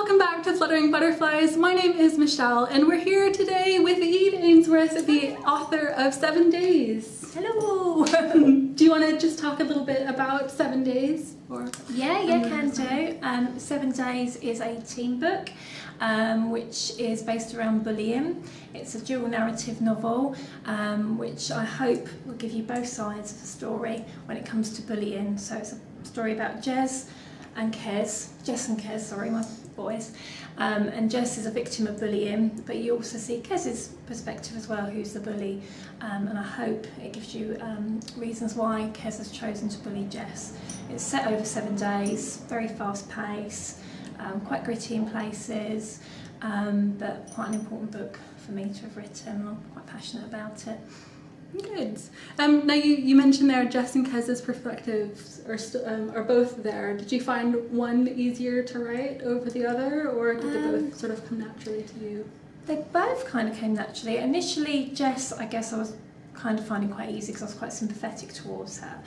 welcome back to Fluttering Butterflies. My name is Michelle and we're here today with Eve Ainsworth, the author of 7 Days. Hello! Do you want to just talk a little bit about 7 Days? Yeah, can do. 7 Days is a teen book which is based around bullying. It's a dual narrative novel which I hope will give you both sides of the story when it comes to bullying. So it's a story about Jess and Kez, sorry, my boys. And Jess is a victim of bullying, but you also see Kez's perspective as well, who's the bully. And I hope it gives you reasons why Kez has chosen to bully Jess. It's set over 7 days, very fast pace, quite gritty in places, but quite an important book for me to have written. I'm quite passionate about it. Good. Now you mentioned there Jess and Kez's perspectives are both there. Did you find one easier to write over the other, or did they both sort of come naturally to you? They both kind of came naturally. Initially, Jess, I guess I was kind of finding quite easy because I was quite sympathetic towards her.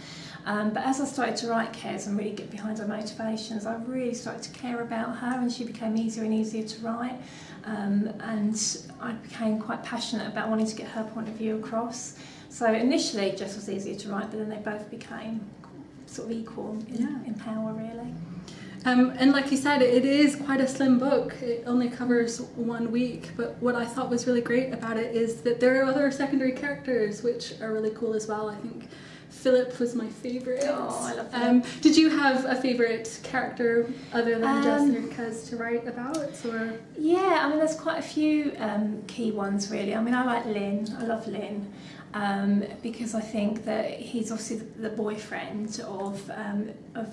But as I started to write Kez and really get behind her motivations, I really started to care about her, and she became easier and easier to write. And I became quite passionate about wanting to get her point of view across. So initially Jess was easier to write, but then they both became sort of equal in power, really. And like you said, it is quite a slim book. It only covers 1 week, but what I thought was really great about it is that there are other secondary characters which are really cool as well. I think Philip was my favourite. Oh, I love Philip. Did you have a favourite character other than Jess and Kez to write about? Or? Yeah, I mean there's quite a few key ones really. I mean I like Lynn, I love Lynn. Because I think that he's obviously the boyfriend of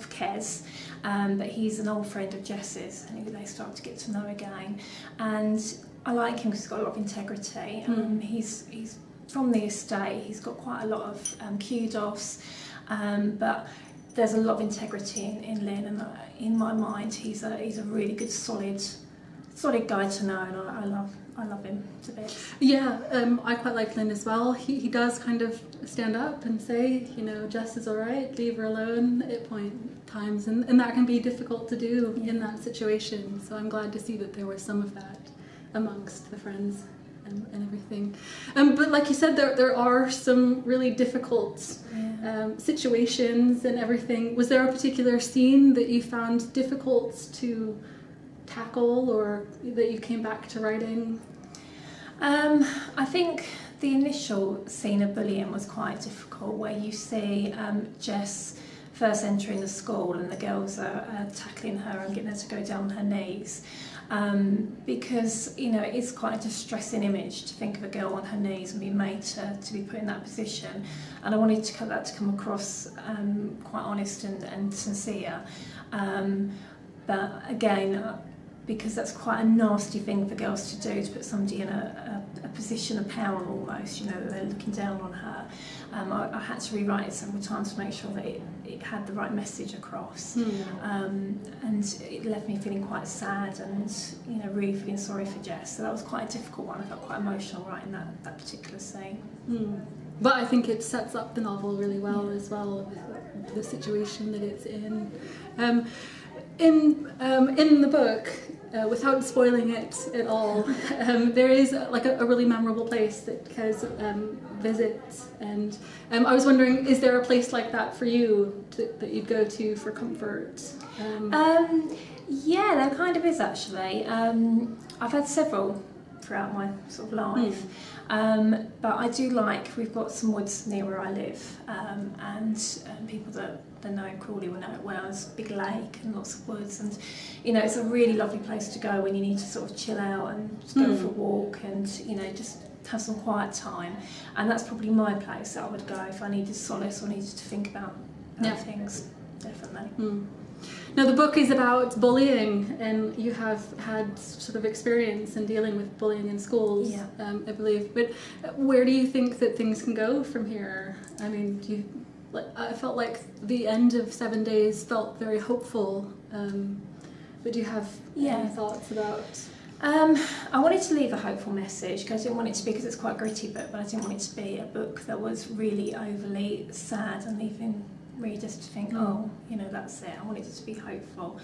Kez, but he's an old friend of Jess's, and they start to get to know again. And I like him because he's got a lot of integrity. He's from the estate. He's got quite a lot of kudos, but there's a lot of integrity in Lynn, and in my mind, he's a really good, solid guy to know, and I love him to bits. Yeah, I quite like Lynn as well. He does kind of stand up and say, you know, Jess is all right, leave her alone at times, and that can be difficult to do in that situation. So I'm glad to see that there was some of that amongst the friends and everything. But like you said, there are some really difficult situations and everything. Was there a particular scene that you found difficult to tackle, or that you came back to writing? I think the initial scene of bullying was quite difficult, where you see Jess first entering the school and the girls are tackling her and getting her to go down on her knees, because you know it's quite a distressing image to think of a girl on her knees and be made to be put in that position, and I wanted that to come across quite honest and sincere, but again, because that's quite a nasty thing for girls to do, to put somebody in a position of power almost, you know, they're looking down on her. I had to rewrite it several times to make sure that it had the right message across. And it left me feeling quite sad and, you know, really feeling sorry for Jess. So that was quite a difficult one. I felt quite emotional writing that particular scene. But I think it sets up the novel really well as well, with the situation that it's in. In the book, without spoiling it at all, there is like a really memorable place that Kez visits, and I was wondering, is there a place like that for you that you'd go to for comfort? Yeah, there kind of is actually. I've had several throughout my sort of life, but I do we've got some woods near where I live, and people that know in Crawley will know it well. There's a big lake and lots of woods, and you know it's a really lovely place to go when you need to sort of chill out and just go for a walk and you know just have some quiet time. And that's probably my place that I would go if I needed solace or needed to think about things. Definitely. Now the book is about bullying, and you have had sort of experience in dealing with bullying in schools, I believe. But where do you think that things can go from here? I mean, I felt like the end of 7 Days felt very hopeful, but do you have any thoughts about? I wanted to leave a hopeful message because I didn't want it to be, because it's quite a gritty book, but I didn't want it to be a book that was really overly sad and leaving readers to think, oh, you know, that's it, I want it to be hopeful.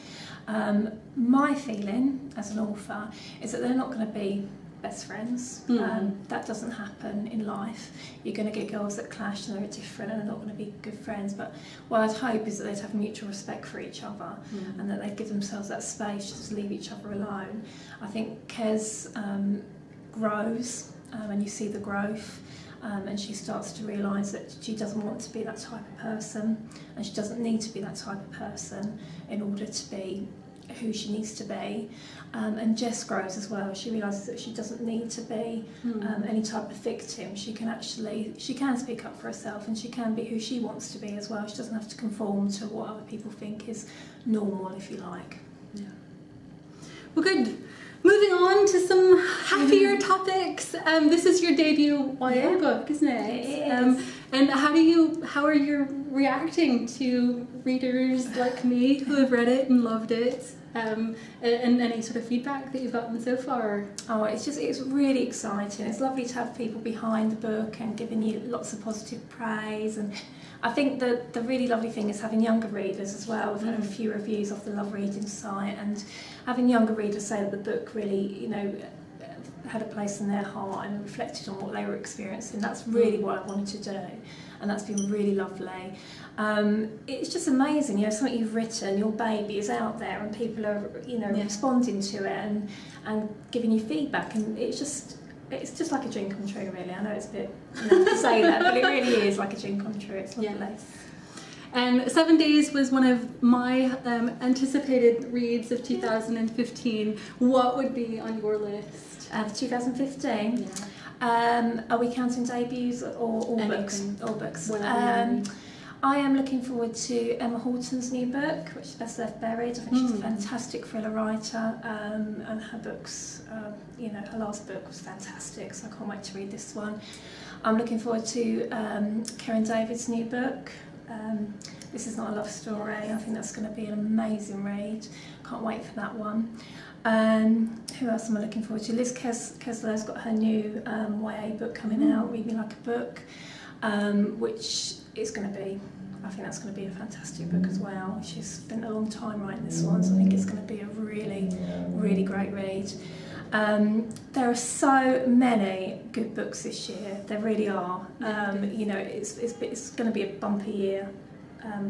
My feeling as an author is that they're not going to be best friends. That doesn't happen in life. You're going to get girls that clash and they're different and they're not going to be good friends, but what I'd hope is that they'd have mutual respect for each other and that they'd give themselves that space just to leave each other alone. I think Kez grows and you see the growth, and she starts to realise that she doesn't want to be that type of person, and she doesn't need to be that type of person in order to be who she needs to be. And Jess grows as well. She realises that she doesn't need to be any type of victim. She can speak up for herself, and she can be who she wants to be as well. She doesn't have to conform to what other people think is normal, if you like. Yeah. Well, good. Moving on to some happier topics. This is your debut YA book, isn't it? It is. And how are you reacting to readers like me who have read it and loved it? And any sort of feedback that you've gotten so far? Oh, it's really exciting. It's lovely to have people behind the book and giving you lots of positive praise. And I think that the really lovely thing is having younger readers as well. We've had a few reviews off the Love Reading site, and having younger readers say that the book really, you know, had a place in their heart and reflected on what they were experiencing. That's really what I wanted to do, and that's been really lovely. It's just amazing, you know, something you've written, your baby is out there and people are, you know, responding to it and giving you feedback, and it's just like a dream come true, really. I know it's a bit, you know, to say that, but it really is like a dream come true. It's lovely. Yes. 7 Days was one of my anticipated reads of 2015. What would be on your list? Of 2015? Yeah. Are we counting debuts or all books? All books. I am looking forward to Emma Horton's new book, which is Best Left Buried. I think she's a fantastic thriller writer, and her books, you know, her last book was fantastic, so I can't wait to read this one. I'm looking forward to Karen David's new book. This Is Not a Love Story. I think that's going to be an amazing read. Can't wait for that one. Who else am I looking forward to? Liz Kessler's got her new YA book coming out, Read Me Like a Book, which is going to be, I think that's going to be a fantastic book as well. She's spent a long time writing this one, so I think it's going to be a really, really great read. There are so many good books this year. There really are. You know, it's going to be a bumpy year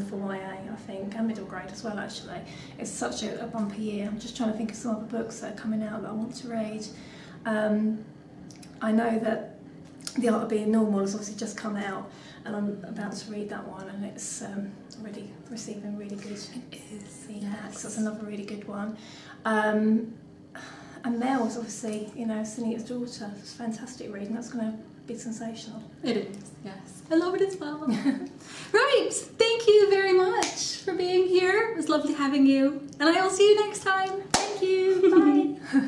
for YA, I think, and middle grade as well, actually. It's such a bumpy year. I'm just trying to think of some other books that are coming out that I want to read. I know that The Art of Being Normal has obviously just come out, and I'm about to read that one, and it's already receiving really good feedback, so that's another really good one. And Mel's obviously, you know, Sunita's Daughter. It's a fantastic read, and that's going to be sensational. It is, yes. I love it as well. Right, thank you very much for being here. It was lovely having you, and I will see you next time. Thank you. Bye.